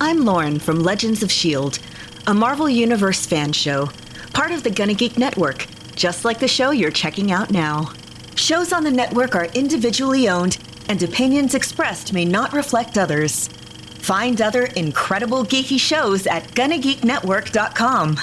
I'm Lauren from Legends of S.H.I.E.L.D., a Marvel Universe fan show, part of the Gonna Geek Network, just like the show you're checking out now. Shows on the network are individually owned, and opinions expressed may not reflect others. Find other incredible geeky shows at GonnaGeekNetwork.com.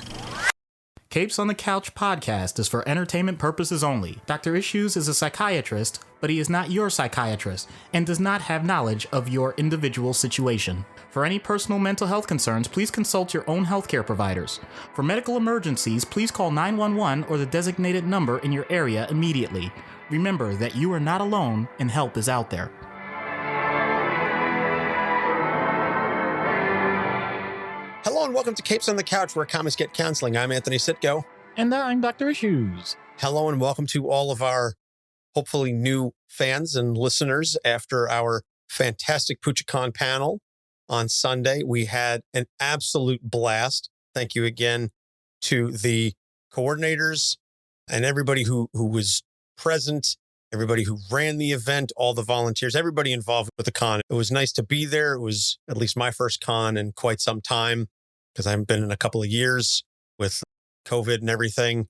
Capes on the Couch podcast is for entertainment purposes only. Dr. Issues is a psychiatrist, but he is not your psychiatrist and does not have knowledge of your individual situation. For any personal mental health concerns, please consult your own healthcare providers. For medical emergencies, please call 911 or the designated number in your area immediately. Remember that you are not alone and help is out there. Hello and welcome to Capes on the Couch, where comics get counseling. I'm Anthony Sitko. And I'm Dr. Issues. Hello and welcome to all of our hopefully new fans and listeners after our fantastic PuchiCon panel on Sunday. We had an absolute blast. Thank you again to the coordinators and everybody who was present, everybody who ran the event, all the volunteers, everybody involved with the con. It was nice to be there. It was at least my first con in quite some time, because I haven't been in a couple of years with COVID and everything.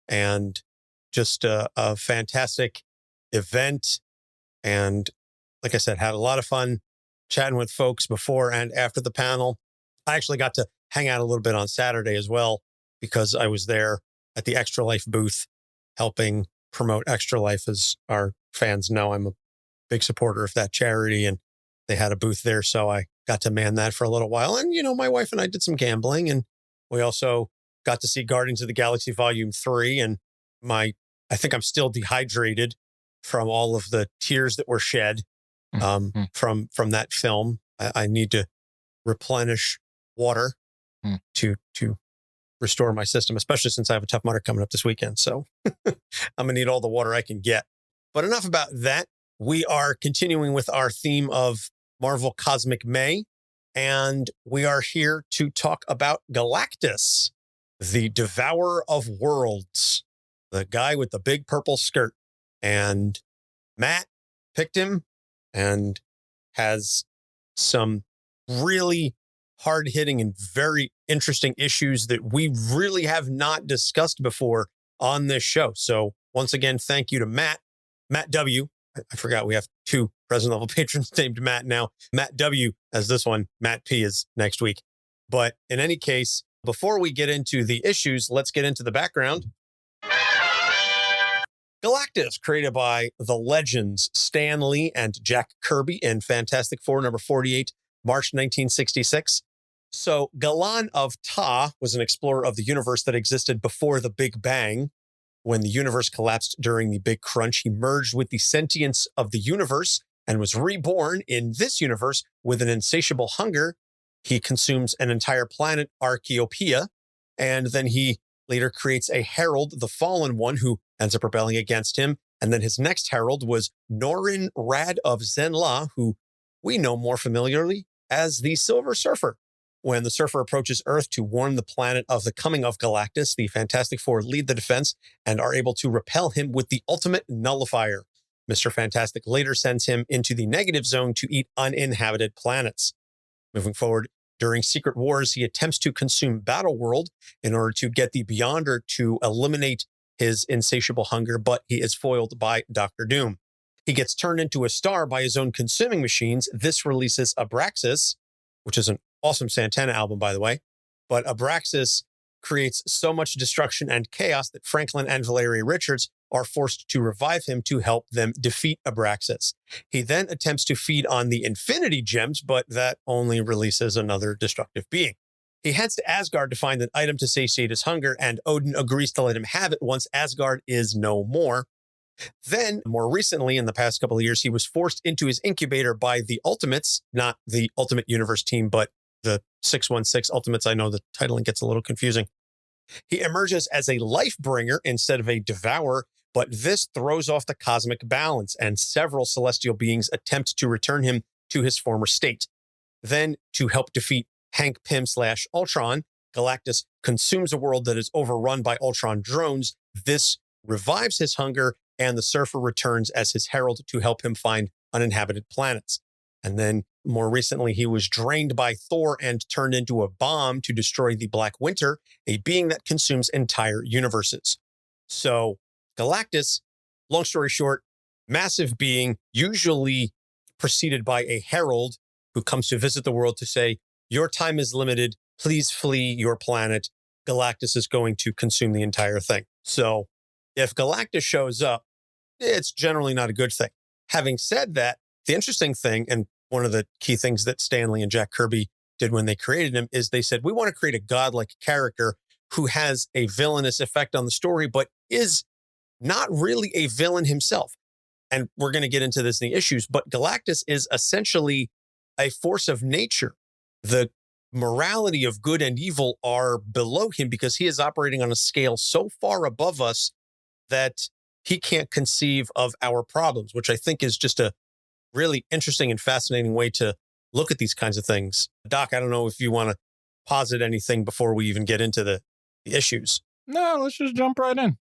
And just a fantastic event. And like I said, had a lot of fun chatting with folks before and after the panel. I actually got to hang out a little bit on Saturday as well, because I was there at the Extra Life booth helping promote Extra Life. As our fans know, I'm a big supporter of that charity, and they had a booth there. So I got to man that for a little while. And, you know, my wife and I did some gambling, and we also got to see Guardians of the Galaxy Volume 3. And I think I'm still dehydrated from all of the tears that were shed from that film. I need to replenish water to restore my system, especially since I have a Tough Mudder coming up this weekend. So I'm going to need all the water I can get. But enough about that. We are continuing with our theme of Marvel Cosmic May, and we are here to talk about Galactus, the Devourer of Worlds, the guy with the big purple skirt. And Matt picked him and has some really hard-hitting and very interesting issues that we really have not discussed before on this show. So once again, thank you to Matt W. I forgot we have two president-level patrons named Matt now. Matt W. as this one. Matt P. is next week. But in any case, before we get into the issues, let's get into the background. Galactus, created by the legends Stan Lee and Jack Kirby in Fantastic Four number 48, March 1966. So Galan of Taa was an explorer of the universe that existed before the Big Bang. When the universe collapsed during the Big Crunch, he merged with the sentience of the universe and was reborn in this universe with an insatiable hunger. He consumes an entire planet, Archeopia, and then he later creates a herald, the fallen one, who ends up rebelling against him. And then his next herald was Norrin Radd of Zenn-La, who we know more familiarly as the Silver Surfer. When the Surfer approaches Earth to warn the planet of the coming of Galactus, the Fantastic Four lead the defense and are able to repel him with the ultimate Nullifier. Mr. Fantastic later sends him into the negative zone to eat uninhabited planets. Moving forward, during Secret Wars, he attempts to consume Battleworld in order to get the Beyonder to eliminate his insatiable hunger, but he is foiled by Doctor Doom. He gets turned into a star by his own consuming machines. This releases Abraxas, which is an awesome Santana album, by the way. But Abraxas creates so much destruction and chaos that Franklin and Valeria Richards are forced to revive him to help them defeat Abraxas. He then attempts to feed on the Infinity Gems, but that only releases another destructive being. He heads to Asgard to find an item to satiate his hunger, and Odin agrees to let him have it once Asgard is no more. Then, more recently, in the past couple of years, he was forced into his incubator by the Ultimates, not the Ultimate Universe team, but the 616 Ultimates. I know the titling gets a little confusing. He emerges as a life bringer instead of a devourer, but this throws off the cosmic balance, and several celestial beings attempt to return him to his former state. Then, to help defeat Hank Pym / Ultron, Galactus consumes a world that is overrun by Ultron drones. This revives his hunger, and the Surfer returns as his herald to help him find uninhabited planets. And then More recently, he was drained by Thor and turned into a bomb to destroy the Black Winter, a being that consumes entire universes. So Galactus, long story short, massive being, usually preceded by a herald who comes to visit the world to say, your time is limited. Please flee your planet. Galactus is going to consume the entire thing. So if Galactus shows up, it's generally not a good thing. Having said that, the interesting thing, and one of the key things that Stan Lee and Jack Kirby did when they created him, is they said, we want to create a godlike character who has a villainous effect on the story, but is not really a villain himself. And we're going to get into this in the issues, but Galactus is essentially a force of nature. The morality of good and evil are below him because he is operating on a scale so far above us that he can't conceive of our problems, which I think is just a really interesting and fascinating way to look at these kinds of things. Doc, I don't know if you want to posit anything before we even get into the issues. No, let's just jump right in.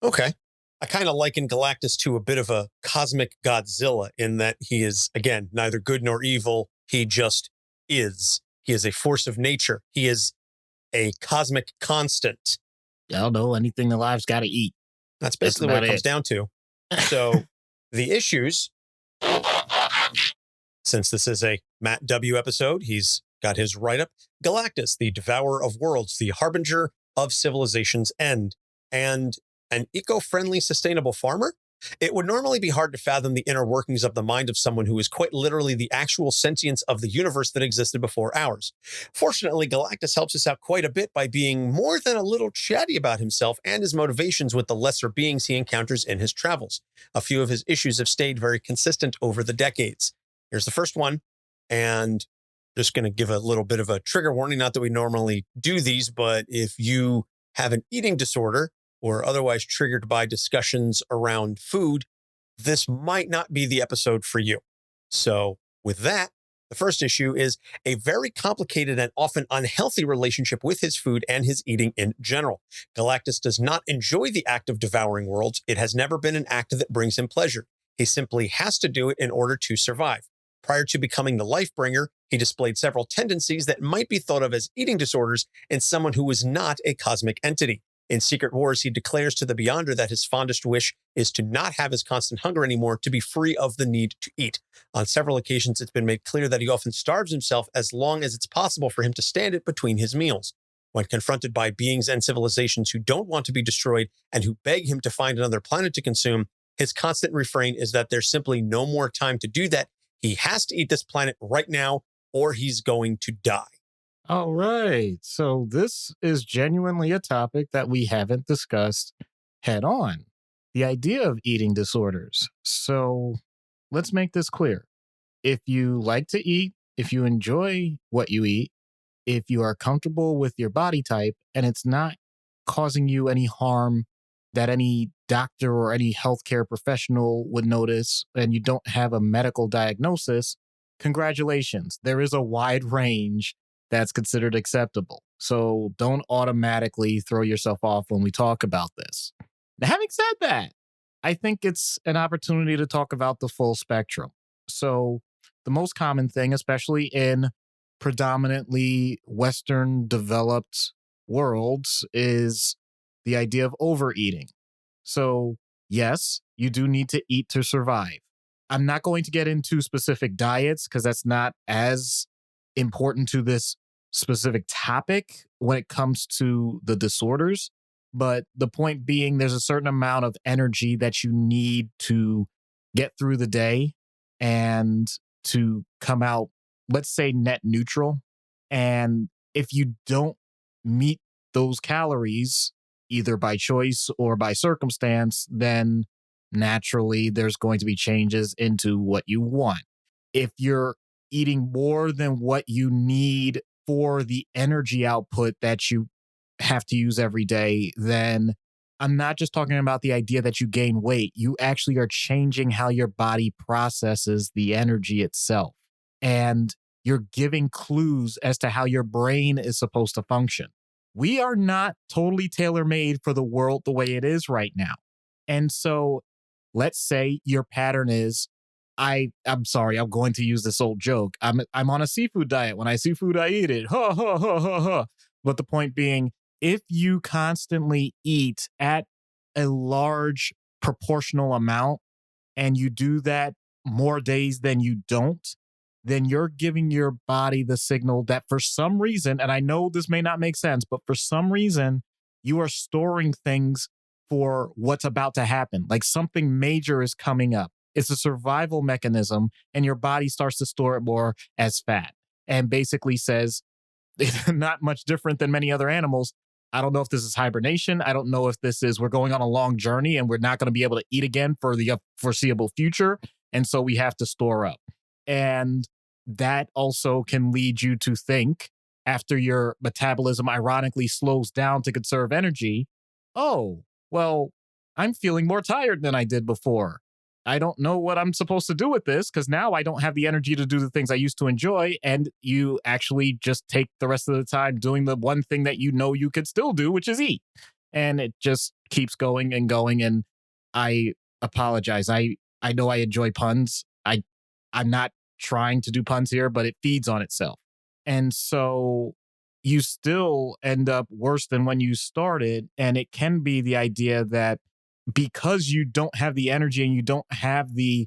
Okay. I kind of liken Galactus to a bit of a cosmic Godzilla in that he is, again, neither good nor evil. He just is. He is a force of nature. He is a cosmic constant. I don't know. Anything alive's got to eat. That's basically what it comes down to. So the issues, since this is a Matt W. episode, he's got his write-up. Galactus, the Devourer of Worlds, the Harbinger of Civilization's End, and an eco-friendly, sustainable farmer. It would normally be hard to fathom the inner workings of the mind of someone who is quite literally the actual sentience of the universe that existed before ours. Fortunately, Galactus helps us out quite a bit by being more than a little chatty about himself and his motivations with the lesser beings he encounters in his travels. A few of his issues have stayed very consistent over the decades. Here's the first one, and just going to give a little bit of a trigger warning. Not that we normally do these, but if you have an eating disorder or otherwise triggered by discussions around food, this might not be the episode for you. So with that, the first issue is a very complicated and often unhealthy relationship with his food and his eating in general. Galactus does not enjoy the act of devouring worlds. It has never been an act that brings him pleasure. He simply has to do it in order to survive. Prior to becoming the Lifebringer, he displayed several tendencies that might be thought of as eating disorders in someone who was not a cosmic entity. In Secret Wars, he declares to the Beyonder that his fondest wish is to not have his constant hunger anymore, to be free of the need to eat. On several occasions, it's been made clear that he often starves himself as long as it's possible for him to stand it between his meals. When confronted by beings and civilizations who don't want to be destroyed and who beg him to find another planet to consume, his constant refrain is that there's simply no more time to do that. He has to eat this planet right now, or he's going to die. All right. So this is genuinely a topic that we haven't discussed head on. The idea of eating disorders. So let's make this clear. If you like to eat, if you enjoy what you eat, if you are comfortable with your body type and it's not causing you any harm that any doctor or any healthcare professional would notice, and you don't have a medical diagnosis, congratulations. There is a wide range that's considered acceptable. So don't automatically throw yourself off when we talk about this. Now, having said that, I think it's an opportunity to talk about the full spectrum. So the most common thing, especially in predominantly Western developed worlds, is the idea of overeating. So yes, you do need to eat to survive. I'm not going to get into specific diets because that's not as important to this specific topic when it comes to the disorders. But the point being, there's a certain amount of energy that you need to get through the day and to come out, let's say, net neutral. And if you don't meet those calories, either by choice or by circumstance, then naturally there's going to be changes into what you want. If you're eating more than what you need for the energy output that you have to use every day, then I'm not just talking about the idea that you gain weight. You actually are changing how your body processes the energy itself. And you're giving clues as to how your brain is supposed to function. We are not totally tailor-made for the world the way it is right now. And so let's say your pattern is I'm sorry, I'm going to use this old joke. I'm on a seafood diet. When I see food, I eat it. Ha ha ha ha ha. But the point being, if you constantly eat at a large proportional amount and you do that more days than you don't, then you're giving your body the signal that for some reason, and I know this may not make sense, but for some reason, you are storing things for what's about to happen. Like something major is coming up. It's a survival mechanism, and your body starts to store it more as fat and basically says, it's not much different than many other animals. I don't know if this is hibernation. I don't know if this is we're going on a long journey and we're not going to be able to eat again for the foreseeable future. And so we have to store up. And that also can lead you to think, after your metabolism ironically slows down to conserve energy, oh, well, I'm feeling more tired than I did before. I don't know what I'm supposed to do with this because now I don't have the energy to do the things I used to enjoy. And you actually just take the rest of the time doing the one thing that you know you could still do, which is eat. And it just keeps going and going. And I apologize. I know I enjoy puns. I'm not trying to do puns here, but it feeds on itself. And so you still end up worse than when you started. And it can be the idea that because you don't have the energy and you don't have the,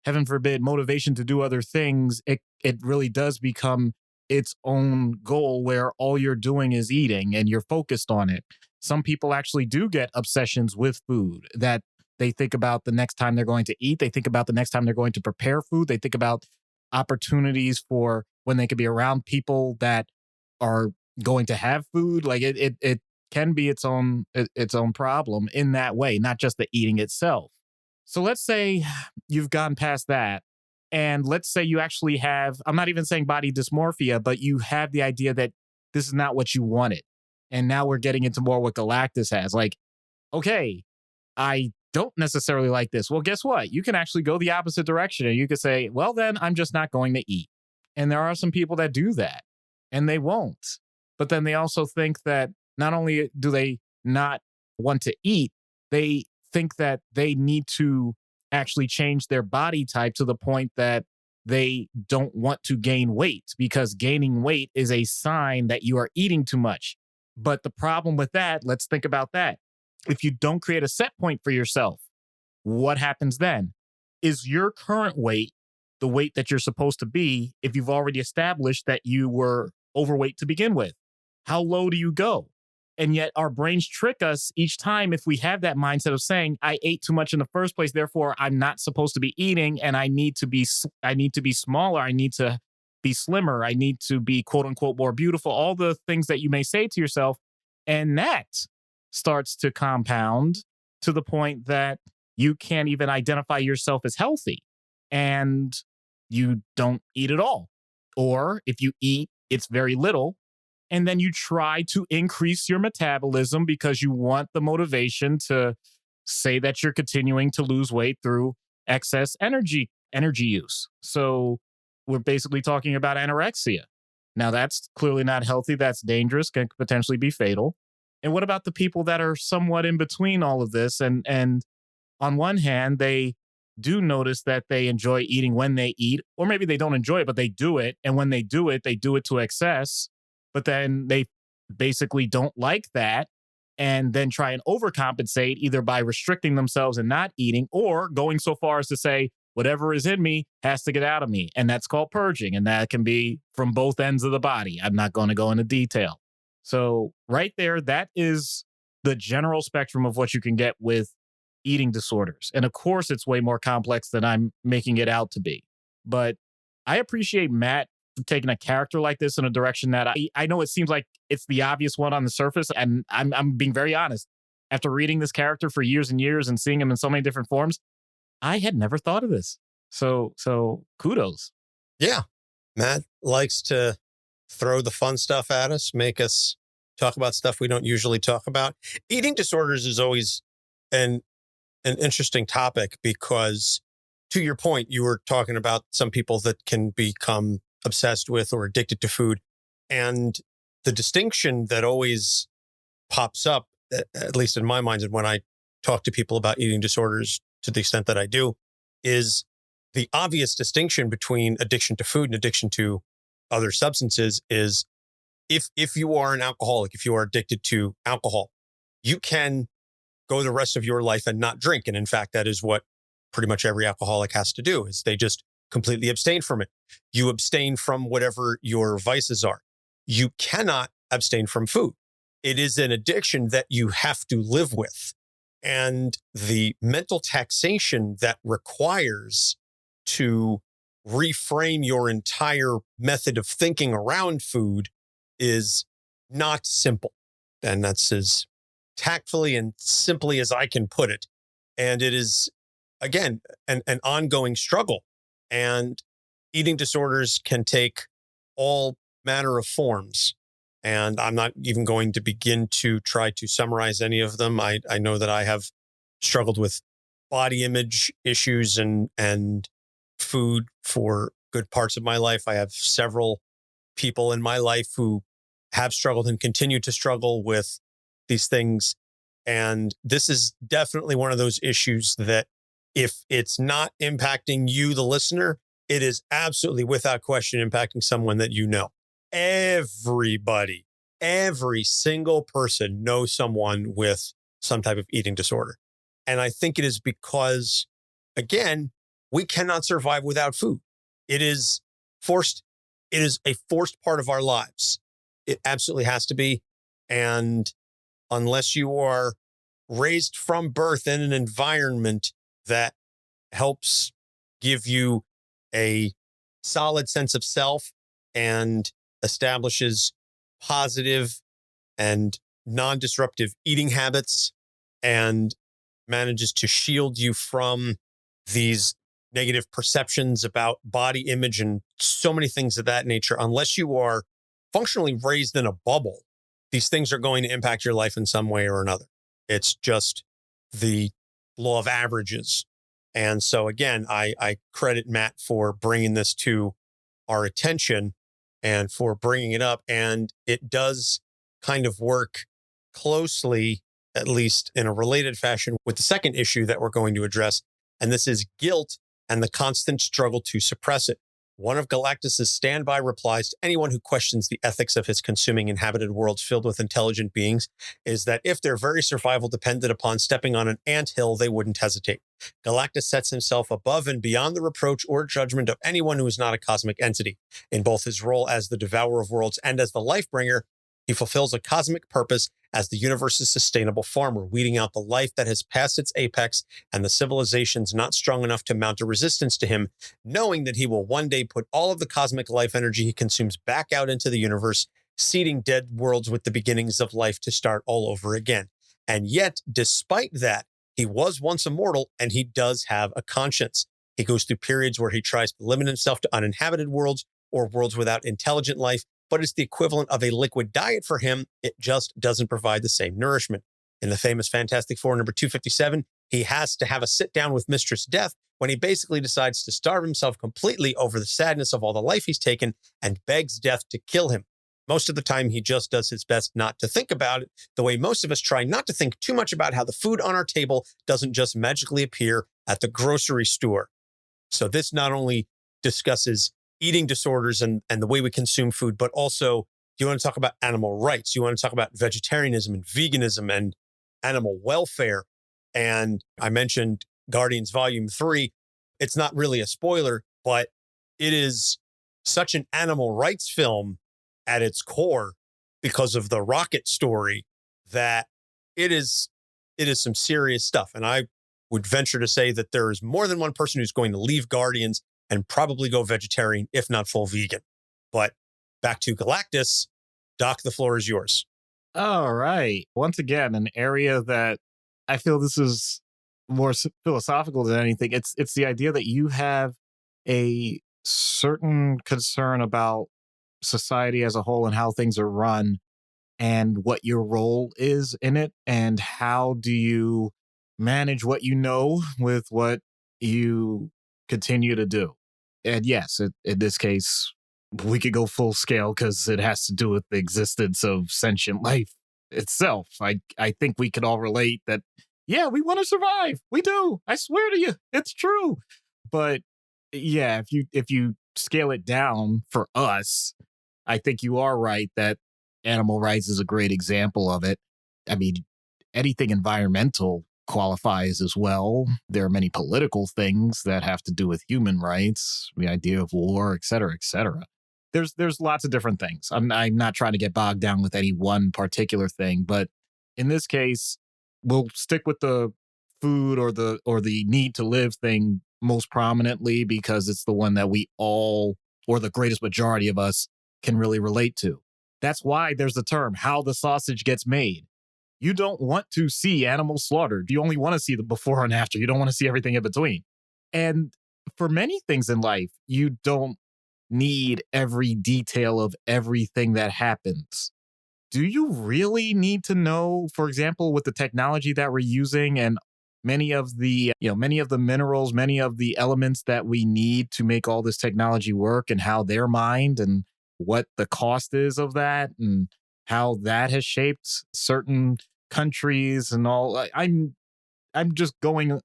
heaven forbid, motivation to do other things, it really does become its own goal where all you're doing is eating and you're focused on it. Some people actually do get obsessions with food, that they think about the next time they're going to eat. They think about the next time they're going to prepare food. They think about opportunities for when they could be around people that are going to have food. Like it can be its own problem in that way, not just the eating itself. So let's say you've gone past that, and let's say you actually have, I'm not even saying body dysmorphia, but you have the idea that this is not what you wanted. And now we're getting into more what Galactus has. Like, okay, I don't necessarily like this. Well, guess what? You can actually go the opposite direction, and you could say, well, then I'm just not going to eat. And there are some people that do that, and they won't. But then they also think that not only do they not want to eat, they think that they need to actually change their body type to the point that they don't want to gain weight, because gaining weight is a sign that you are eating too much. But the problem with that, let's think about that. If you don't create a set point for yourself, what happens then? Is your current weight the weight that you're supposed to be if you've already established that you were overweight to begin with? How low do you go? And yet our brains trick us each time if we have that mindset of saying, I ate too much in the first place, therefore I'm not supposed to be eating, and I need to be smaller, I need to be slimmer, I need to be quote unquote more beautiful, all the things that you may say to yourself. And that starts to compound to the point that you can't even identify yourself as healthy, and you don't eat at all. Or if you eat, it's very little. And then you try to increase your metabolism because you want the motivation to say that you're continuing to lose weight through excess energy use. So we're basically talking about anorexia. Now, that's clearly not healthy. That's dangerous, can potentially be fatal. And what about the people that are somewhat in between all of this? And on one hand, they do notice that they enjoy eating when they eat, or maybe they don't enjoy it, but they do it. And when they do it to excess. But then they basically don't like that and then try and overcompensate either by restricting themselves and not eating, or going so far as to say, whatever is in me has to get out of me. And that's called purging. And that can be from both ends of the body. I'm not going to go into detail. So right there, that is the general spectrum of what you can get with eating disorders. And of course, it's way more complex than I'm making it out to be. But I appreciate Matt taking a character like this in a direction that I know it seems like it's the obvious one on the surface. And I'm being very honest. After reading this character for years and years and seeing him in so many different forms, I had never thought of this. So kudos. Yeah. Matt likes to throw the fun stuff at us, make us talk about stuff we don't usually talk about. Eating disorders is always an interesting topic because, to your point, you were talking about some people that can become obsessed with or addicted to food. And the distinction that always pops up, at least in my mind, and when I talk to people about eating disorders to the extent that I do, is the obvious distinction between addiction to food and addiction to other substances is if you are an alcoholic, if you are addicted to alcohol, you can go the rest of your life and not drink. And in fact, that is what pretty much every alcoholic has to do, is they just completely abstain from it. You abstain from whatever your vices are. You cannot abstain from food. It is an addiction that you have to live with. And the mental taxation that requires to reframe your entire method of thinking around food is not simple. And that's as tactfully and simply as I can put it. And it is, again, an ongoing struggle. And eating disorders can take all manner of forms. And I'm not even going to begin to try to summarize any of them. I know that I have struggled with body image issues and food for good parts of my life. I have several people in my life who have struggled and continue to struggle with these things. And this is definitely one of those issues that if it's not impacting you, the listener, it is absolutely without question impacting someone that you know. Everybody, every single person knows someone with some type of eating disorder. And I think it is because, again, we cannot survive without food. It is forced. It is a forced part of our lives. It absolutely has to be. And unless you are raised from birth in an environment that helps give you a solid sense of self and establishes positive and non-disruptive eating habits and manages to shield you from these negative perceptions about body image and so many things of that nature, unless you are functionally raised in a bubble, these things are going to impact your life in some way or another. It's just the law of averages. And so again, I credit Matt for bringing this to our attention and for bringing it up. And it does kind of work closely, at least in a related fashion, with the second issue that we're going to address. And this is guilt and the constant struggle to suppress it. One of Galactus's standby replies to anyone who questions the ethics of his consuming inhabited worlds filled with intelligent beings is that if their very survival depended upon stepping on an anthill, they wouldn't hesitate. Galactus sets himself above and beyond the reproach or judgment of anyone who is not a cosmic entity. In both his role as the Devourer of Worlds and as the Lifebringer, he fulfills a cosmic purpose as the universe's sustainable farmer, weeding out the life that has passed its apex and the civilizations not strong enough to mount a resistance to him, knowing that he will one day put all of the cosmic life energy he consumes back out into the universe, seeding dead worlds with the beginnings of life to start all over again. And yet, despite that, he was once immortal and he does have a conscience. He goes through periods where he tries to limit himself to uninhabited worlds or worlds without intelligent life, but it's the equivalent of a liquid diet for him. It just doesn't provide the same nourishment. In the famous Fantastic Four number 257, he has to have a sit down with Mistress Death when he basically decides to starve himself completely over the sadness of all the life he's taken and begs Death to kill him. Most of the time, he just does his best not to think about it, the way most of us try not to think too much about how the food on our table doesn't just magically appear at the grocery store. So this not only discusses eating disorders and the way we consume food, but also you want to talk about animal rights. You want to talk about vegetarianism and veganism and animal welfare. And I mentioned Guardians Volume 3. It's not really a spoiler, but it is such an animal rights film at its core because of the rocket story that it is some serious stuff. And I would venture to say that there is more than one person who's going to leave Guardians and probably go vegetarian, if not full vegan. But back to Galactus. Doc, the floor is yours. All right. Once again, an area that I feel this is more philosophical than anything. It's the idea that you have a certain concern about society as a whole and how things are run and what your role is in it and how do you manage what you know with what you continue to do. And yes, in this case, we could go full scale because it has to do with the existence of sentient life itself. I think we could all relate that, yeah, we want to survive. We do. I swear to you, it's true. But Yeah, if you scale it down for us, I think you are right that animal rights is a great example of it. I mean, anything environmental qualifies as well. There are many political things that have to do with human rights, the idea of war, et cetera, et cetera. There's lots of different things. I'm not trying to get bogged down with any one particular thing, but in this case, we'll stick with the food or the need to live thing most prominently because it's the one that we all, or the greatest majority of us, can really relate to. That's why there's the term how the sausage gets made. You don't want to see animals slaughtered. You only want to see the before and after. You don't want to see everything in between. And for many things in life, you don't need every detail of everything that happens. Do you really need to know, for example, with the technology that we're using and many of the minerals, many of the elements that we need to make all this technology work and how they're mined and what the cost is of that and how that has shaped certain countries and all. I'm just going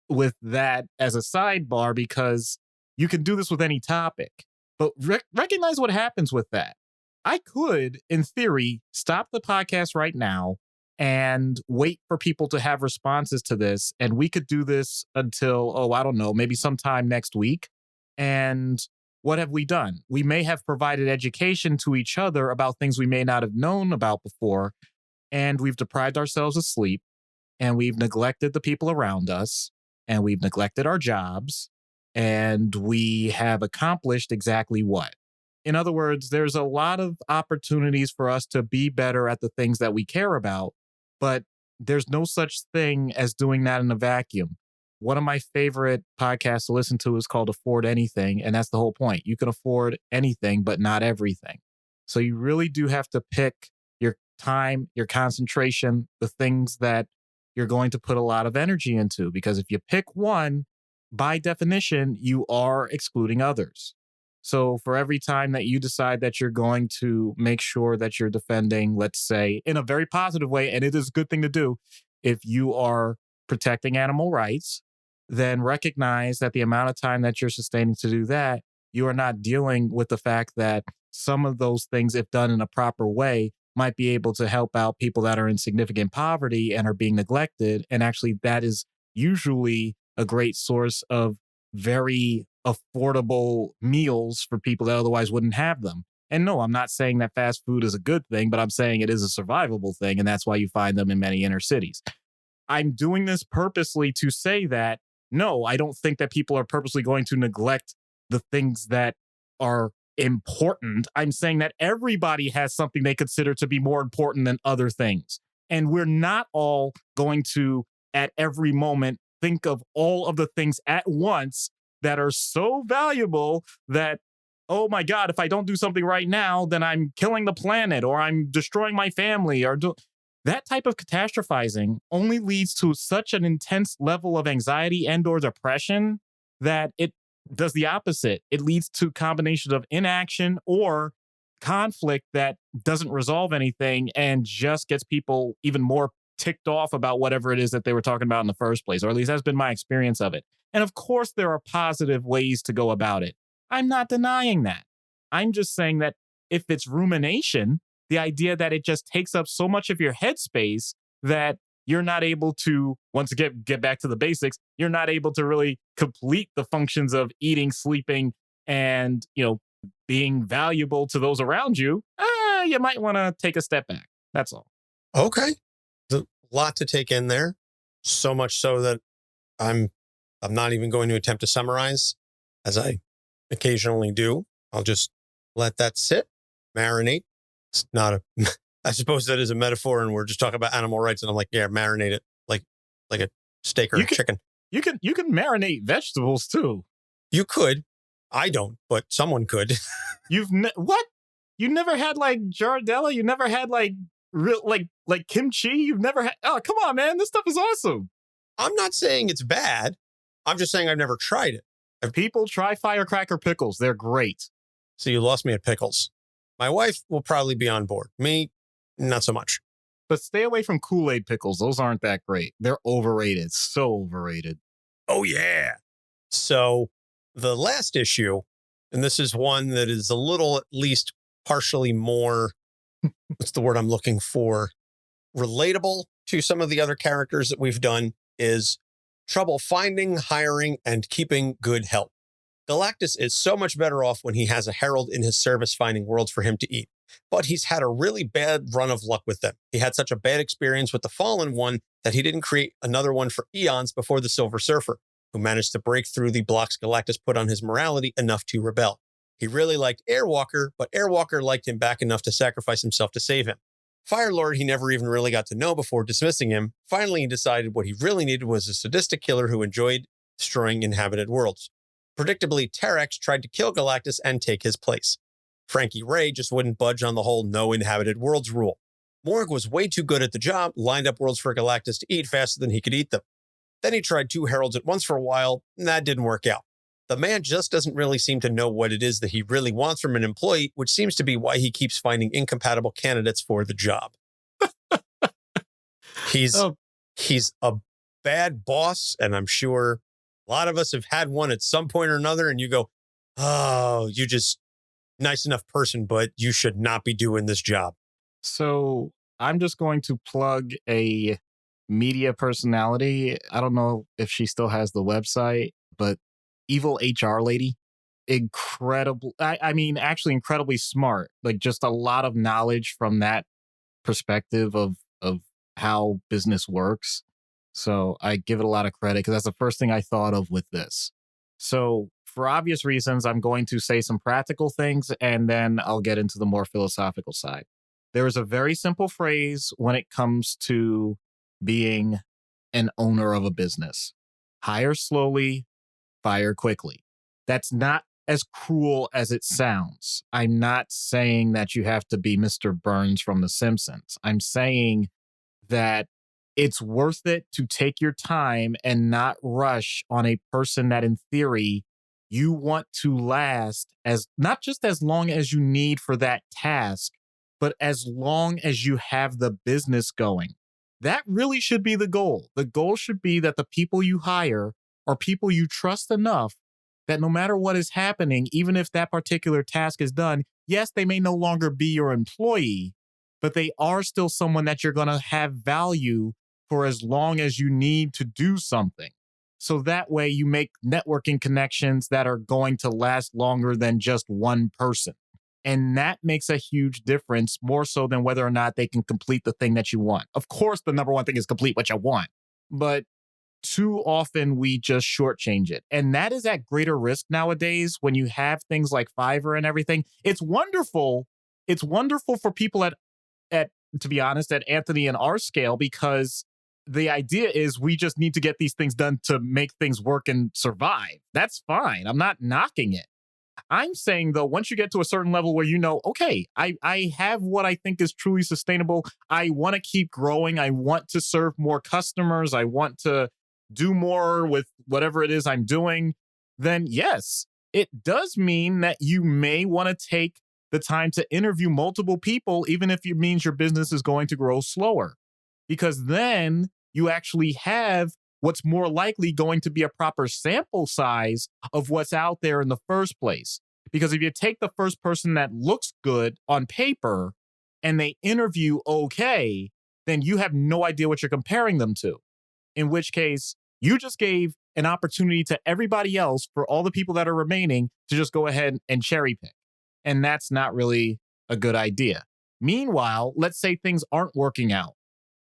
with that as a sidebar because you can do this with any topic, but recognize what happens with that. I could, in theory, stop the podcast right now and wait for people to have responses to this. And we could do this until, I don't know, maybe sometime next week. And what have we done? We may have provided education to each other about things we may not have known about before. And we've deprived ourselves of sleep. And we've neglected the people around us. And we've neglected our jobs. And we have accomplished exactly what? In other words, there's a lot of opportunities for us to be better at the things that we care about, but there's no such thing as doing that in a vacuum. One of my favorite podcasts to listen to is called Afford Anything, and that's the whole point. You can afford anything, but not everything. So you really do have to pick your time, your concentration, the things that you're going to put a lot of energy into, because if you pick one, by definition, you are excluding others. So for every time that you decide that you're going to make sure that you're defending, let's say, in a very positive way, and it is a good thing to do, if you are protecting animal rights, then recognize that the amount of time that you're sustaining to do that, you are not dealing with the fact that some of those things, if done in a proper way, might be able to help out people that are in significant poverty and are being neglected. And actually, that is usually a great source of very affordable meals for people that otherwise wouldn't have them. And no, I'm not saying that fast food is a good thing, but I'm saying it is a survivable thing. And that's why you find them in many inner cities. I'm doing this purposely to say that, no, I don't think that people are purposely going to neglect the things that are important. I'm saying that everybody has something they consider to be more important than other things. And we're not all going to, at every moment, think of all of the things at once that are so valuable that, oh my God, if I don't do something right now, then I'm killing the planet or I'm destroying my family. That type of catastrophizing only leads to such an intense level of anxiety and or depression that it does the opposite. It leads to combinations of inaction or conflict that doesn't resolve anything and just gets people even more ticked off about whatever it is that they were talking about in the first place, or at least that's been my experience of it. And of course, there are positive ways to go about it. I'm not denying that. I'm just saying that if it's rumination, the idea that it just takes up so much of your headspace that you're not able to, once again, get back to the basics, you're not able to really complete the functions of eating, sleeping, and, being valuable to those around you, you might want to take a step back. That's all. Okay. There's a lot to take in there. So much so that I'm not even going to attempt to summarize, as I occasionally do. I'll just let that sit, marinate. It's not I suppose that is a metaphor, and we're just talking about animal rights, and I'm like, yeah, marinate it like a steak or a chicken. You can marinate vegetables too. You could. I don't, but someone could. What? You never had like giardella? You never had like real like kimchi? You've never had? Oh, come on, man! This stuff is awesome. I'm not saying it's bad. I'm just saying I've never tried it. If people try firecracker pickles, they're great. So you lost me at pickles. My wife will probably be on board. Me, not so much. But stay away from Kool-Aid pickles. Those aren't that great. They're overrated. So overrated. Oh, yeah. So The last issue, and this is one that is a little, at least partially more, what's the word I'm looking for, relatable to some of the other characters that we've done, is trouble finding, hiring, and keeping good help. Galactus is so much better off when he has a herald in his service finding worlds for him to eat. But he's had a really bad run of luck with them. He had such a bad experience with the Fallen One that he didn't create another one for eons before the Silver Surfer, who managed to break through the blocks Galactus put on his morality enough to rebel. He really liked Airwalker, but Airwalker liked him back enough to sacrifice himself to save him. Firelord he never even really got to know before dismissing him. Finally, he decided what he really needed was a sadistic killer who enjoyed destroying inhabited worlds. Predictably, Terex tried to kill Galactus and take his place. Frankie Ray just wouldn't budge on the whole no inhabited worlds rule. Morg was way too good at the job, lined up worlds for Galactus to eat faster than he could eat them. Then he tried 2 heralds at once for a while, and that didn't work out. The man just doesn't really seem to know what it is that he really wants from an employee, which seems to be why he keeps finding incompatible candidates for the job. He's a bad boss, and I'm sure a lot of us have had one at some point or another, and you go, oh, you just nice enough person, but you should not be doing this job. So I'm just going to plug a media personality. I don't know if she still has the website, but Evil HR Lady. Incredible. I mean, actually incredibly smart. Like just a lot of knowledge from that perspective of how business works. So I give it a lot of credit because that's the first thing I thought of with this. So for obvious reasons, I'm going to say some practical things and then I'll get into the more philosophical side. There is a very simple phrase when it comes to being an owner of a business. Hire slowly, fire quickly. That's not as cruel as it sounds. I'm not saying that you have to be Mr. Burns from The Simpsons. I'm saying that it's worth it to take your time and not rush on a person that in theory you want to last as not just as long as you need for that task, but as long as you have the business going. That really should be the goal. The goal should be that the people you hire are people you trust enough that no matter what is happening, even if that particular task is done, yes, they may no longer be your employee, but they are still someone that you're going to have value for as long as you need to do something. So that way you make networking connections that are going to last longer than just one person. And that makes a huge difference, more so than whether or not they can complete the thing that you want. Of course, the number one thing is complete what you want, but too often we just shortchange it. And that is at greater risk nowadays when you have things like Fiverr and everything. It's wonderful. It's wonderful for people at to be honest, at Anthony and our scale, because the idea is we just need to get these things done to make things work and survive. That's fine. I'm not knocking it. I'm saying, though, once you get to a certain level where you know, okay, I have what I think is truly sustainable. I want to keep growing. I want to serve more customers. I want to do more with whatever it is I'm doing. Then yes, it does mean that you may want to take the time to interview multiple people, even if it means your business is going to grow slower. Because then you actually have what's more likely going to be a proper sample size of what's out there in the first place. Because if you take the first person that looks good on paper and they interview okay, then you have no idea what you're comparing them to. In which case, you just gave an opportunity to everybody else, for all the people that are remaining, to just go ahead and cherry pick. And that's not really a good idea. Meanwhile, let's say things aren't working out.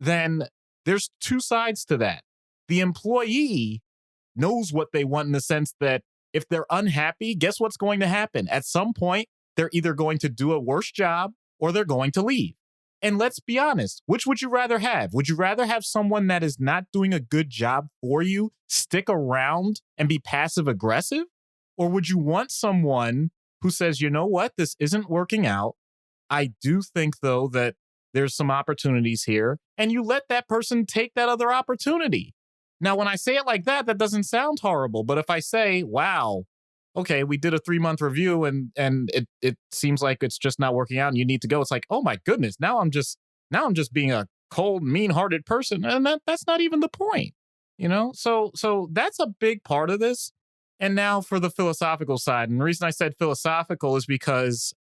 Then there's 2 sides to that. The employee knows what they want in the sense that if they're unhappy, guess what's going to happen? At some point, they're either going to do a worse job or they're going to leave. And let's be honest, which would you rather have? Would you rather have someone that is not doing a good job for you stick around and be passive aggressive? Or would you want someone who says, you know what, this isn't working out. I do think, though, that there's some opportunities here, and you let that person take that other opportunity. Now, when I say it like that, that doesn't sound horrible. But if I say, wow, okay, we did a 3-month review and it seems like it's just not working out and you need to go. It's like, oh my goodness, now I'm just being a cold, mean-hearted person. And that's not even the point, you know? So that's a big part of this. And now for the philosophical side. And the reason I said philosophical is because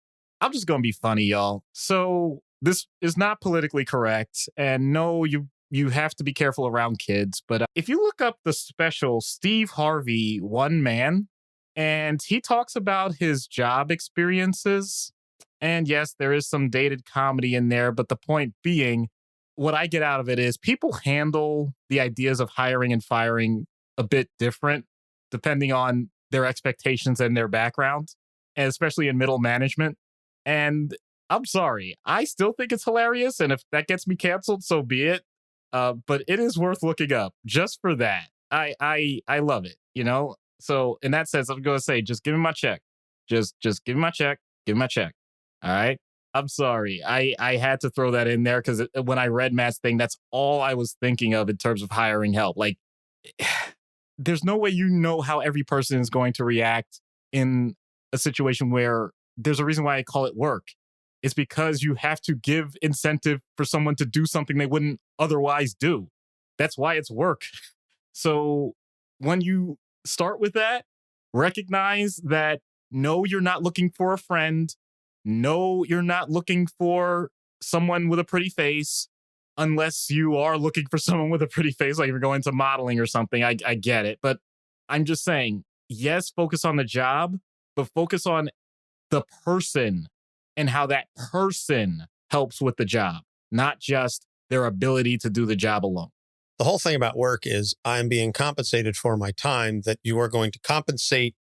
I'm just going to be funny, y'all. So this is not politically correct. And no, you have to be careful around kids. But if you look up the special Steve Harvey, One Man, and he talks about his job experiences. And yes, there is some dated comedy in there. But the point being, what I get out of it is people handle the ideas of hiring and firing a bit different depending on their expectations and their background, and especially in middle management. And I'm sorry, I still think it's hilarious. And if that gets me canceled, so be it. But it is worth looking up just for that. I love it, you know? So in that sense, I'm going to say, just give me my check. Just give me my check. Give me my check. All right. I'm sorry. I had to throw that in there because when I read Matt's thing, that's all I was thinking of in terms of hiring help. Like, there's no way you know how every person is going to react in a situation where there's a reason why I call it work. It's because you have to give incentive for someone to do something they wouldn't otherwise do. That's why it's work. So when you start with that, recognize that no, you're not looking for a friend. No, you're not looking for someone with a pretty face. Unless you are looking for someone with a pretty face, like if you're going to modeling or something, I get it. But I'm just saying, yes, focus on the job, but focus on the person and how that person helps with the job, not just their ability to do the job alone. The whole thing about work is I'm being compensated for my time, that you are going to compensate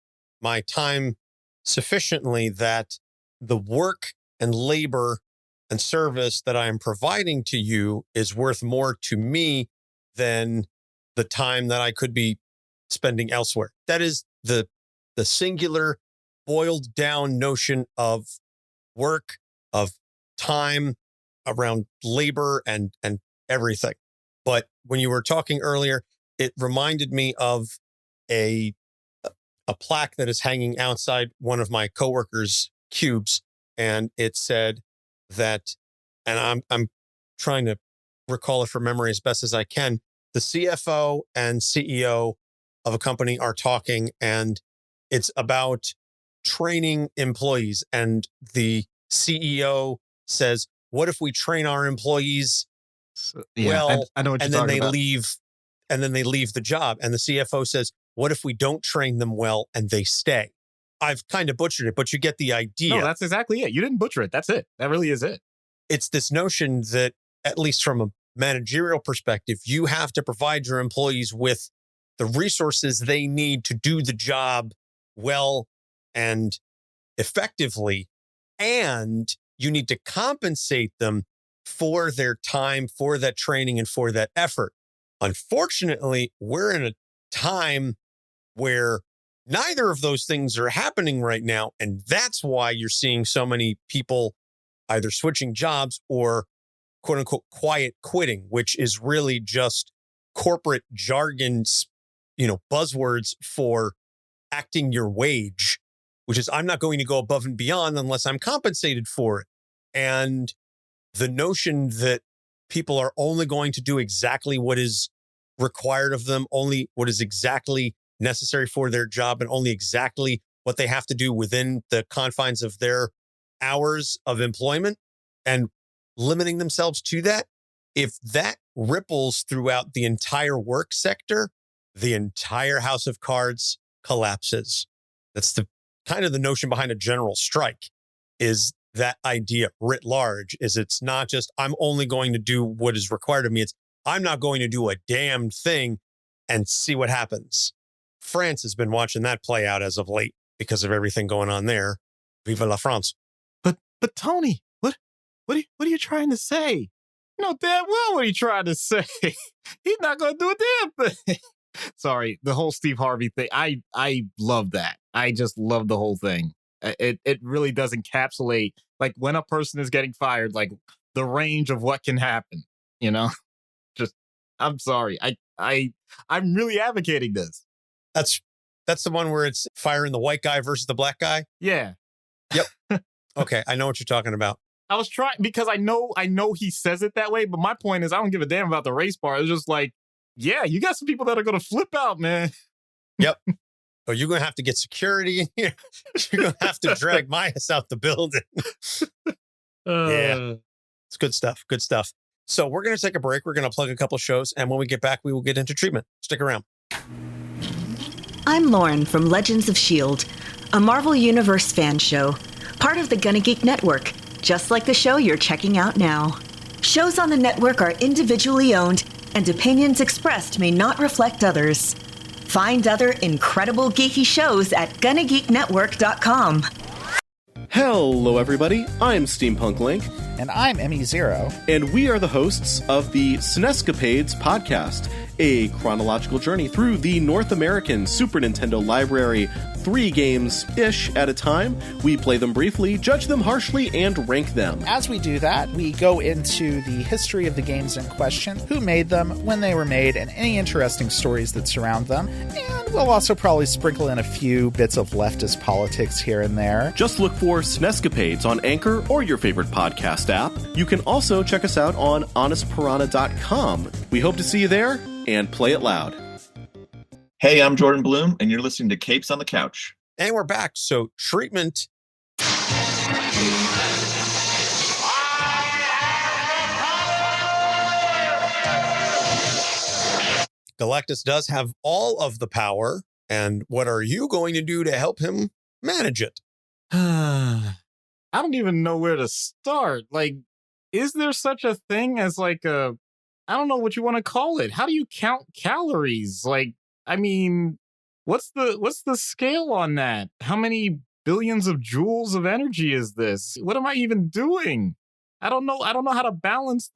my time sufficiently that the work and labor and service that I am providing to you is worth more to me than the time that I could be spending elsewhere. That is the singular, boiled down notion of work, of time, around labor and everything. But when you were talking earlier, it reminded me of a plaque that is hanging outside one of my coworkers' cubes, and it said that, and I'm trying to recall it from memory as best as I can, the CFO and CEO of a company are talking, and it's about training employees. And the CEO says, what if we train our employees well, I know what you're and then talking they about. leave the job? And the CFO says, what if we don't train them well and they stay? I've kind of butchered it, but you get the idea. No, that's exactly it. You didn't butcher it. That's it. That really is it. It's this notion that, at least from a managerial perspective, you have to provide your employees with the resources they need to do the job well and effectively. And you need to compensate them for their time, for that training, and for that effort. Unfortunately, we're in a time where neither of those things are happening right now. And that's why you're seeing so many people either switching jobs or quote unquote quiet quitting, which is really just corporate jargon, buzzwords for acting your wage, which is I'm not going to go above and beyond unless I'm compensated for it. And the notion that people are only going to do exactly what is required of them, only what is exactly necessary for their job, and only exactly what they have to do within the confines of their hours of employment, and limiting themselves to that. If that ripples throughout the entire work sector, the entire house of cards collapses. That's the kind of the notion behind a general strike, is that idea writ large. Is it's not just I'm only going to do what is required of me. It's I'm not going to do a damn thing and see what happens. France has been watching that play out as of late because of everything going on there. Vive la France. But Tony, what are you trying to say? You know damn well what he's trying to say. He's not going to do a damn thing. Sorry, the whole Steve Harvey thing. I love that. I just love the whole thing. It really does encapsulate like when a person is getting fired, like the range of what can happen. You know, just I'm sorry. I'm really advocating this. That's the one where it's firing the white guy versus the black guy. Yeah. Yep. Okay, I know what you're talking about. I was trying because I know he says it that way, but my point is I don't give a damn about the race part. It's just like, yeah, you got some people that are going to flip out, man. Yep. Oh, you're going to have to get security in here. You're going to have to drag my ass out the building. Yeah. It's good stuff. Good stuff. So we're going to take a break. We're going to plug a couple shows. And when we get back, we will get into treatment. Stick around. I'm Lauren from Legends of S.H.I.E.L.D., a Marvel Universe fan show, part of the Gonna Geek Network, just like the show you're checking out now. Shows on the network are individually owned, and opinions expressed may not reflect others. Find other incredible geeky shows at GonnaGeekNetwork.com. Hello, everybody. I'm Steampunk Link. And I'm ME0. And we are the hosts of the SNEScapades podcast, a chronological journey through the North American Super Nintendo library, 3 games-ish at a time. We play them briefly, judge them harshly, and rank them. As we do that, we go into the history of the games in question, who made them, when they were made, and any interesting stories that surround them. And we'll also probably sprinkle in a few bits of leftist politics here and there. Just look for SNEScapades on Anchor or your favorite podcast app. You can also check us out on honestpiranha.com. We hope to see you there, and play it loud. Hey, I'm Jordan Bloom, and you're listening to Capes on the Couch. And we're back. So treatment. Galactus does have all of the power. And what are you going to do to help him manage it? I don't even know where to start. Like, is there such a thing as like I don't know what you want to call it. How do you count calories? Like, I mean, what's the scale on that? How many billions of joules of energy is this? What am I even doing? I don't know how to balance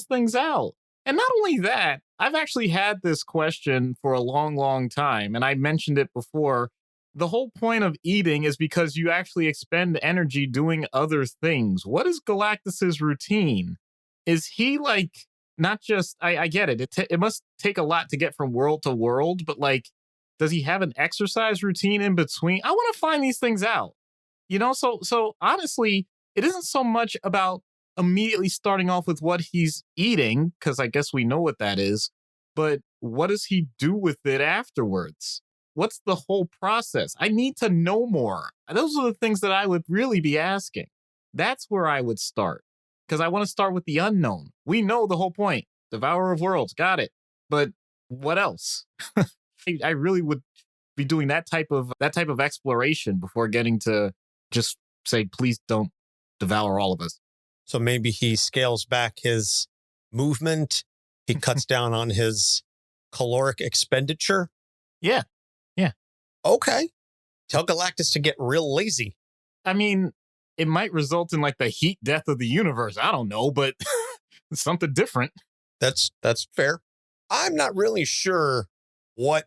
things out. And not only that, I've actually had this question for a long, long time, and I mentioned it before. The whole point of eating is because you actually expend energy doing other things. What is Galactus's routine? Is he like not just, I get it. It must take a lot to get from world to world, but like, does he have an exercise routine in between? I want to find these things out, So honestly, it isn't so much about immediately starting off with what he's eating, because I guess we know what that is, but what does he do with it afterwards? What's the whole process? I need to know more. Those are the things that I would really be asking. That's where I would start, because I want to start with the unknown. We know the whole point. Devourer of Worlds, got it. But what else? I really would be doing that type of exploration before getting to just say, please don't devour all of us. So maybe he scales back his movement. He cuts down on his caloric expenditure. Yeah. Okay. Tell Galactus to get real lazy. I mean, it might result in like the heat death of the universe. I don't know, but it's something different. That's fair. I'm not really sure what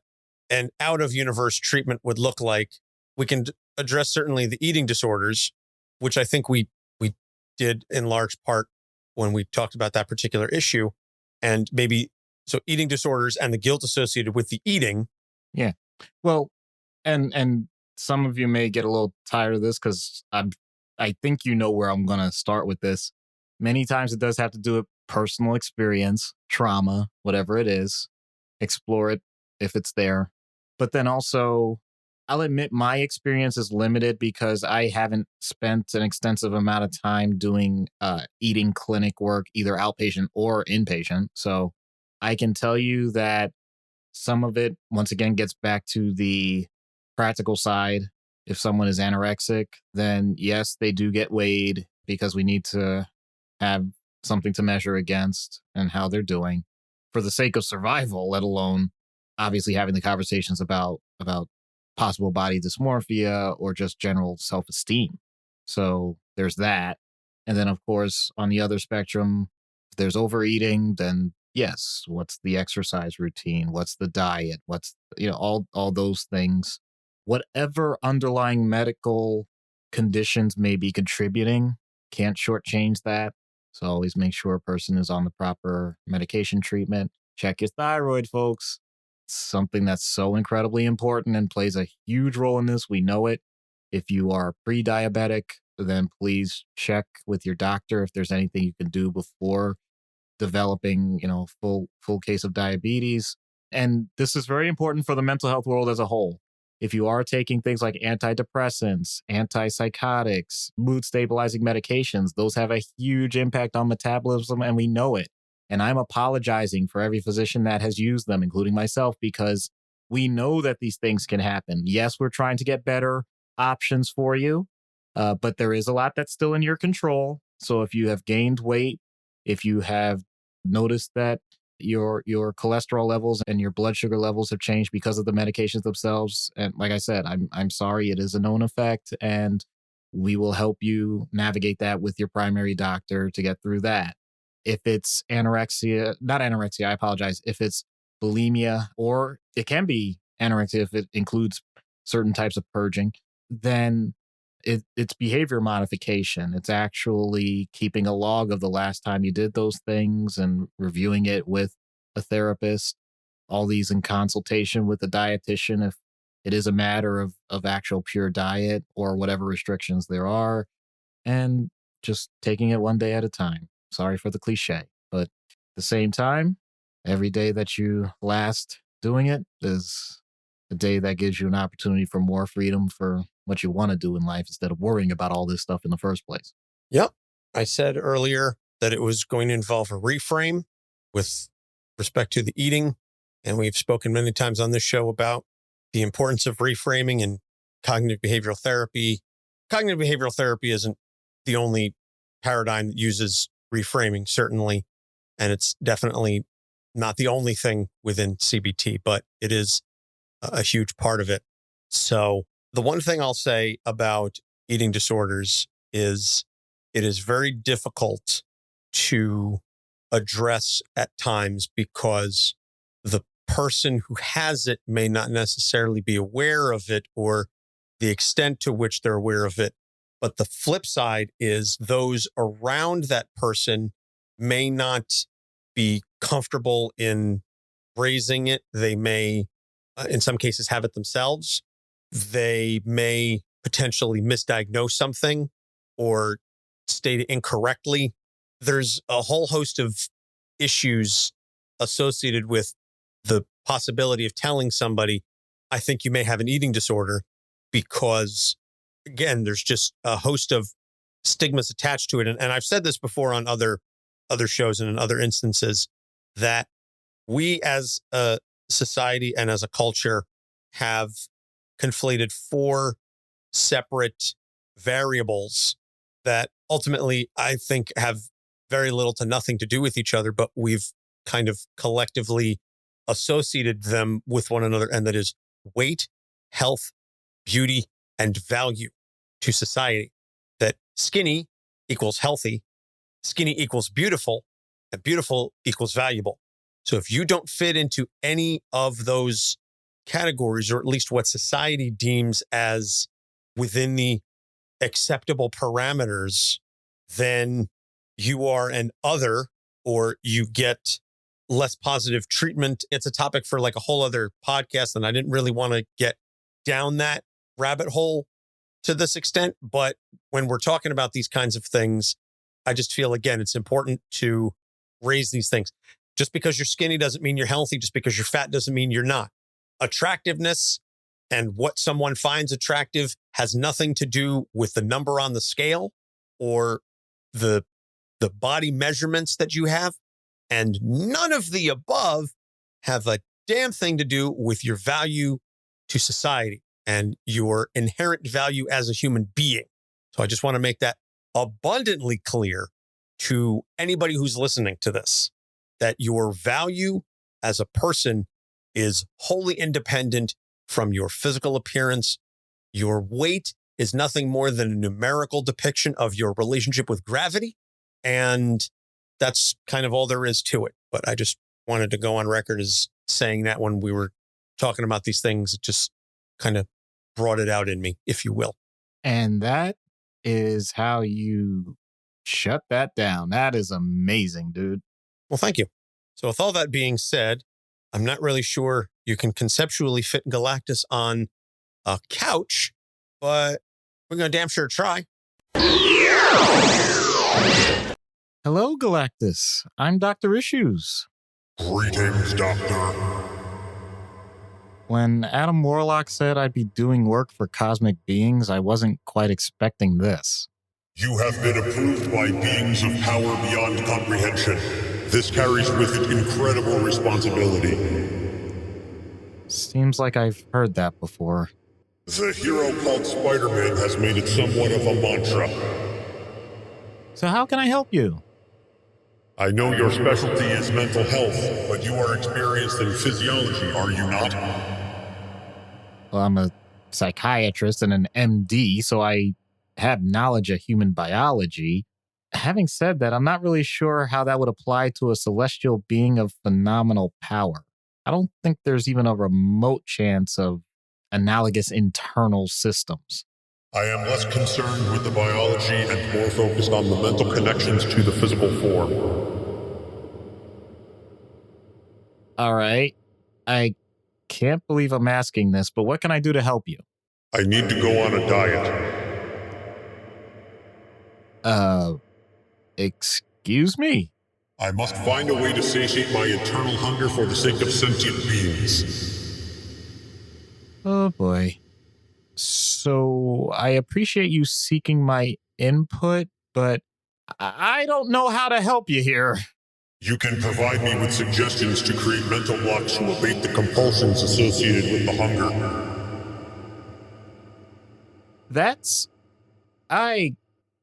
an out-of-universe treatment would look like. We can address certainly the eating disorders, which I think we did in large part when we talked about that particular issue. And maybe, so eating disorders and the guilt associated with the eating. Yeah. Well, and some of you may get a little tired of this because I think you know where I'm going to start with this. Many times it does have to do with personal experience, trauma, whatever it is. Explore it if it's there. But then also, I'll admit my experience is limited because I haven't spent an extensive amount of time doing eating clinic work, either outpatient or inpatient. So I can tell you that some of it, once again, gets back to the practical side. If someone is anorexic, then yes, they do get weighed because we need to have something to measure against and how they're doing for the sake of survival, let alone obviously having the conversations about possible body dysmorphia or just general self-esteem. So there's that. And then, of course, on the other spectrum, if there's overeating, then yes, what's the exercise routine? What's the diet? What's, all those things. Whatever underlying medical conditions may be contributing, can't shortchange that. So always make sure a person is on the proper medication treatment. Check your thyroid, folks. It's something that's so incredibly important and plays a huge role in this. We know it. If you are pre-diabetic, then please check with your doctor if there's anything you can do before developing, full case of diabetes. And this is very important for the mental health world as a whole. If you are taking things like antidepressants, antipsychotics, mood stabilizing medications, those have a huge impact on metabolism, and we know it. And I'm apologizing for every physician that has used them, including myself, because we know that these things can happen. Yes, we're trying to get better options for you, but there is a lot that's still in your control. So if you have gained weight, if you have noticed that your cholesterol levels and your blood sugar levels have changed because of the medications themselves, and like I said, I'm sorry, it is a known effect, and we will help you navigate that with your primary doctor to get through that. If it's not anorexia, I apologize. If it's bulimia, or it can be anorexia if it includes certain types of purging, then it's behavior modification. It's actually keeping a log of the last time you did those things and reviewing it with a therapist, all these in consultation with a dietitian if it is a matter of actual pure diet or whatever restrictions there are, and just taking it one day at a time. Sorry for the cliche, but at the same time, every day that you last doing it is a day that gives you an opportunity for more freedom for what you want to do in life instead of worrying about all this stuff in the first place. Yep. I said earlier that it was going to involve a reframe with respect to the eating. And we've spoken many times on this show about the importance of reframing and cognitive behavioral therapy. Cognitive behavioral therapy isn't the only paradigm that uses reframing, certainly. And it's definitely not the only thing within CBT, but it is a huge part of it. So the one thing I'll say about eating disorders is it is very difficult to address at times because the person who has it may not necessarily be aware of it or the extent to which they're aware of it. But the flip side is those around that person may not be comfortable in raising it. They may, in some cases, have it themselves. They may potentially misdiagnose something or state it incorrectly. There's a whole host of issues associated with the possibility of telling somebody, I think you may have an eating disorder, because, again, there's just a host of stigmas attached to it. And I've said this before on other shows and in other instances, that we as a society and as a culture have conflated 4 separate variables that ultimately I think have very little to nothing to do with each other, but we've kind of collectively associated them with one another. And that is weight, health, beauty, and value to society. That skinny equals healthy, skinny equals beautiful, and beautiful equals valuable. So if you don't fit into any of those categories, or at least what society deems as within the acceptable parameters, then you are an other, or you get less positive treatment. It's a topic for like a whole other podcast, and I didn't really want to get down that rabbit hole to this extent. But when we're talking about these kinds of things, I just feel, again, it's important to raise these things. Just because you're skinny doesn't mean you're healthy. Just because you're fat doesn't mean you're not. Attractiveness and what someone finds attractive has nothing to do with the number on the scale or the body measurements that you have. And none of the above have a damn thing to do with your value to society and your inherent value as a human being. So I just want to make that abundantly clear to anybody who's listening to this, that your value as a person is wholly independent from your physical appearance. Your weight is nothing more than a numerical depiction of your relationship with gravity. And that's kind of all there is to it. But I just wanted to go on record as saying that when we were talking about these things, it just kind of brought it out in me, if you will. And that is how you shut that down. That is amazing, dude. Well, thank you. So with all that being said, I'm not really sure you can conceptually fit Galactus on a couch, but we're going to damn sure try. Hello, Galactus. I'm Dr. Issues. Greetings, Doctor. When Adam Warlock said I'd be doing work for cosmic beings, I wasn't quite expecting this. You have been approved by beings of power beyond comprehension. This carries with it incredible responsibility. Seems like I've heard that before. The hero called Spider-Man has made it somewhat of a mantra. So how can I help you? I know your specialty is mental health, but you are experienced in physiology, are you not? Well, I'm a psychiatrist and an MD, so I have knowledge of human biology. Having said that, I'm not really sure how that would apply to a celestial being of phenomenal power. I don't think there's even a remote chance of analogous internal systems. I am less concerned with the biology and more focused on the mental connections to the physical form. All right. I can't believe I'm asking this, but what can I do to help you? I need to go on a diet. Excuse me? I must find a way to satiate my eternal hunger for the sake of sentient beings. Oh boy. So I appreciate you seeking my input, but I don't know how to help you here. You can provide me with suggestions to create mental blocks to abate the compulsions associated with the hunger.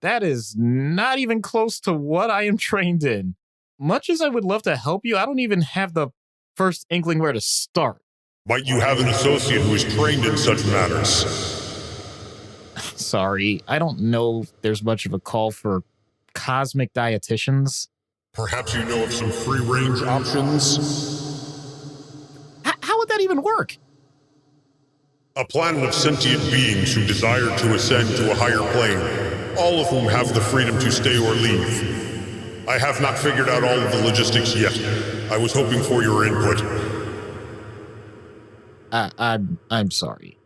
That is not even close to what I am trained in. Much as I would love to help you, I don't even have the first inkling where to start. Might you have an associate who is trained in such matters? Sorry, I don't know if there's much of a call for cosmic dietitians. Perhaps you know of some free-range options? How would that even work? A planet of sentient beings who desire to ascend to a higher plane, all of whom have the freedom to stay or leave. I have not figured out all of the logistics yet. I was hoping for your input. I'm sorry.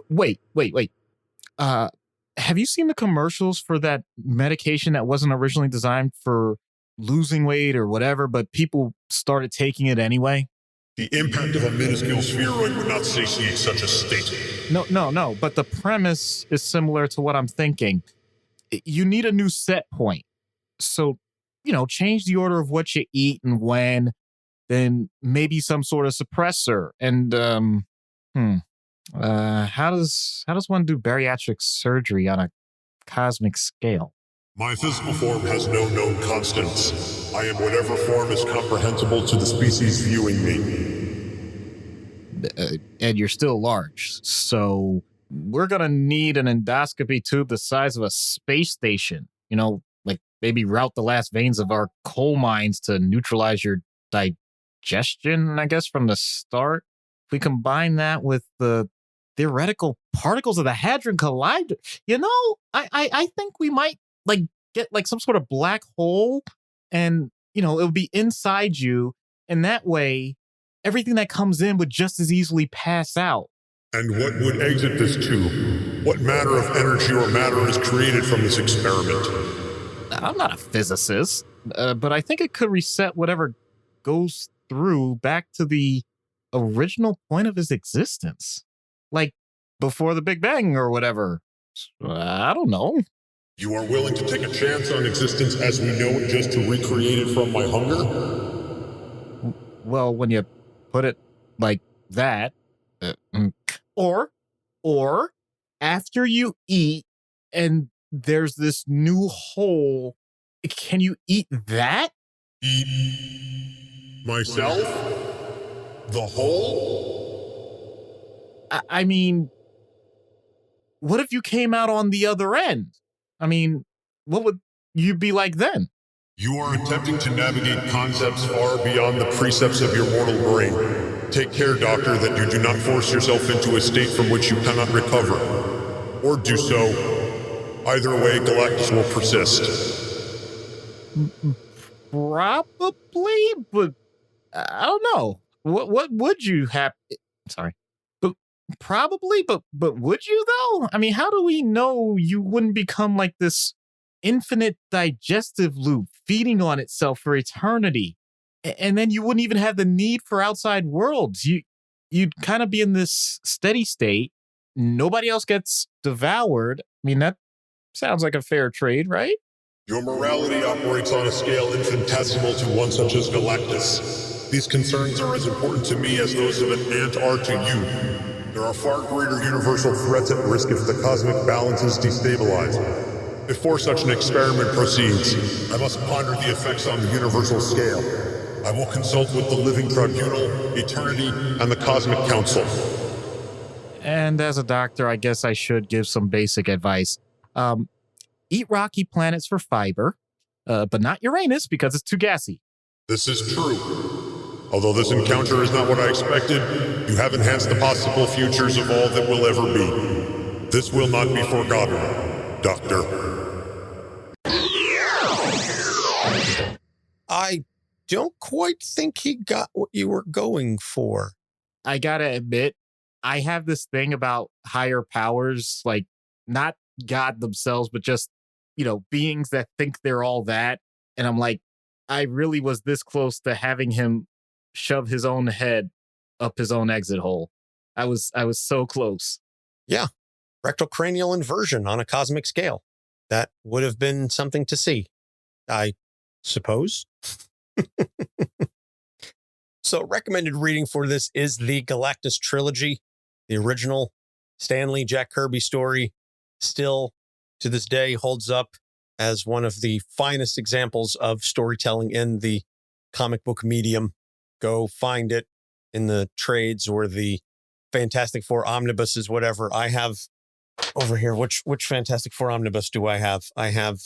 Wait. Have you seen the commercials for that medication that wasn't originally designed for losing weight or whatever, but people started taking it anyway? The impact of a minuscule spheroid would not satiate such a state. No, but the premise is similar to what I'm thinking. You need a new set point. So, change the order of what you eat and when, then maybe some sort of suppressor. And, how does one do bariatric surgery on a cosmic scale? My physical form has no known constants. I am whatever form is comprehensible to the species viewing me. And you're still large, so we're gonna need an endoscopy tube the size of a space station. Like maybe route the last veins of our coal mines to neutralize your digestion, I guess, from the start. If we combine that with the theoretical particles of the Hadron Collider, I think we might get some sort of black hole, and it'll be inside you, and that way everything that comes in would just as easily pass out. And what would exit this tube? What matter of energy or matter is created from this experiment? I'm not a physicist, but I think it could reset whatever goes through back to the original point of his existence, like before the Big Bang or whatever. I don't know. You are willing to take a chance on existence as we know it just to recreate it from my hunger? Well, when you put it like that, or after you eat and there's this new hole, can you eat that? Eat myself? The whole? I mean, what if you came out on the other end? I mean, what would you be like then? You are attempting to navigate concepts far beyond the precepts of your mortal brain. Take care, Doctor, that you do not force yourself into a state from which you cannot recover. Or do so. Either way, Galactus will persist. Probably, but I don't know. What would you have? Sorry. But probably, but would you though? I mean, how do we know you wouldn't become like this infinite digestive loop feeding on itself for eternity? And then you wouldn't even have the need for outside worlds. you'd kind of be in this steady state. Nobody else gets devoured. I mean, that sounds like a fair trade, right? Your morality operates on a scale infinitesimal to one such as Galactus. These concerns are as important to me as those of an ant are to you. There are far greater universal threats at risk if the cosmic balance is destabilized. Before such an experiment proceeds, I must ponder the effects on the universal scale. I will consult with the Living Tribunal, Eternity, and the Cosmic Council. And as a doctor, I guess I should give some basic advice. Eat rocky planets for fiber, but not Uranus because it's too gassy. This is true. Although this encounter is not what I expected, you have enhanced the possible futures of all that will ever be. This will not be forgotten, Doctor. I don't quite think he got what you were going for. I gotta admit, I have this thing about higher powers, like not God themselves, but just, beings that think they're all that. And I'm like, I really was this close to having him shove his own head up his own exit hole. I was so close. Yeah. Rectal cranial inversion on a cosmic scale. That would have been something to see, I suppose. So recommended reading for this is the Galactus trilogy, the original Stan Lee, Jack Kirby story. Still to this day holds up as one of the finest examples of storytelling in the comic book medium. Go find it in the trades or the Fantastic Four omnibuses, whatever. I have over here, which Fantastic Four omnibus do I have? I have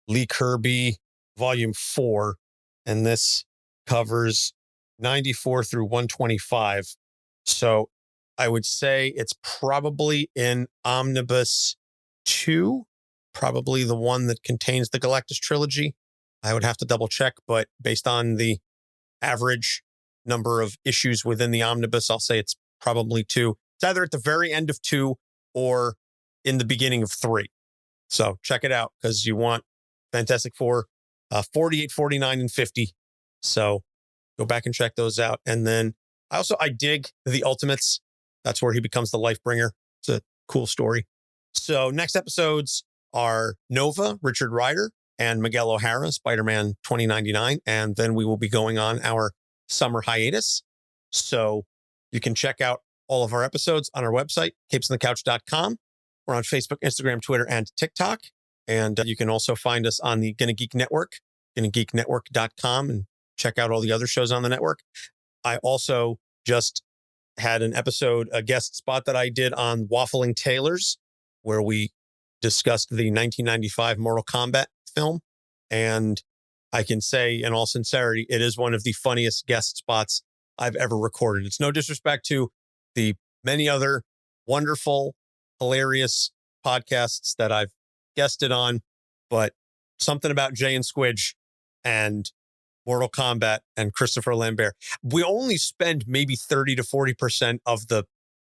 Lee Kirby Volume 4, and this covers 94 through 125. So I would say it's probably in Omnibus 2, probably the one that contains the Galactus trilogy. I would have to double check, but based on the average number of issues within the omnibus, I'll say it's probably 2. It's either at the very end of 2 or in the beginning of 3. So check it out because you want Fantastic Four 48, 49, and 50. So go back and check those out. And then I dig the Ultimates. That's where he becomes the Lifebringer. It's a cool story. So next episodes are Nova, Richard Rider, and Miguel O'Hara, Spider-Man 2099. And then we will be going on our summer hiatus. So you can check out all of our episodes on our website, capesonthecouch.com. We're on Facebook, Instagram, Twitter, and TikTok. And you can also find us on the Gonna Geek Network, GonnaGeekNetwork.com, and check out all the other shows on the network. I also just had an episode, a guest spot that I did on Waffling Tailors, where we discussed the 1995 Mortal Kombat film. And I can say in all sincerity, it is one of the funniest guest spots I've ever recorded. It's no disrespect to the many other wonderful, hilarious podcasts that I've guested on, but something about Jay and Squidge and Mortal Kombat and Christopher Lambert. We only spend maybe 30 to 40% of the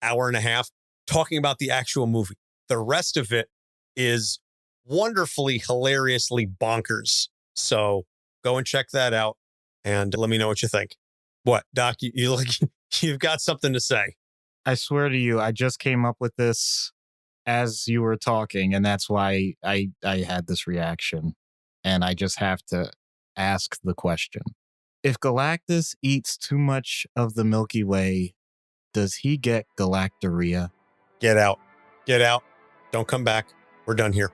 hour and a half talking about the actual movie. The rest of it is wonderfully, hilariously bonkers. So go and check that out and let me know what you think. What, Doc? You look, you've got something to say. I swear to you, I just came up with this as you were talking, and that's why I had this reaction. And I just have to ask the question. If Galactus eats too much of the Milky Way, does he get galactorrhea? Get out. Get out. Don't come back. We're done here.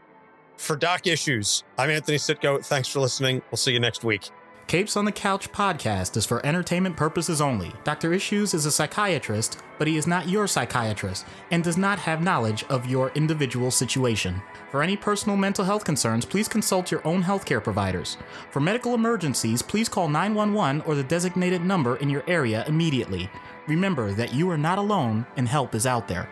For Doc Issues, I'm Anthony Sitko. Thanks for listening. We'll see you next week. Capes on the Couch podcast is for entertainment purposes only. Dr. Issues is a psychiatrist, but he is not your psychiatrist and does not have knowledge of your individual situation. For any personal mental health concerns, please consult your own healthcare providers. For medical emergencies, please call 911 or the designated number in your area immediately. Remember that you are not alone and help is out there.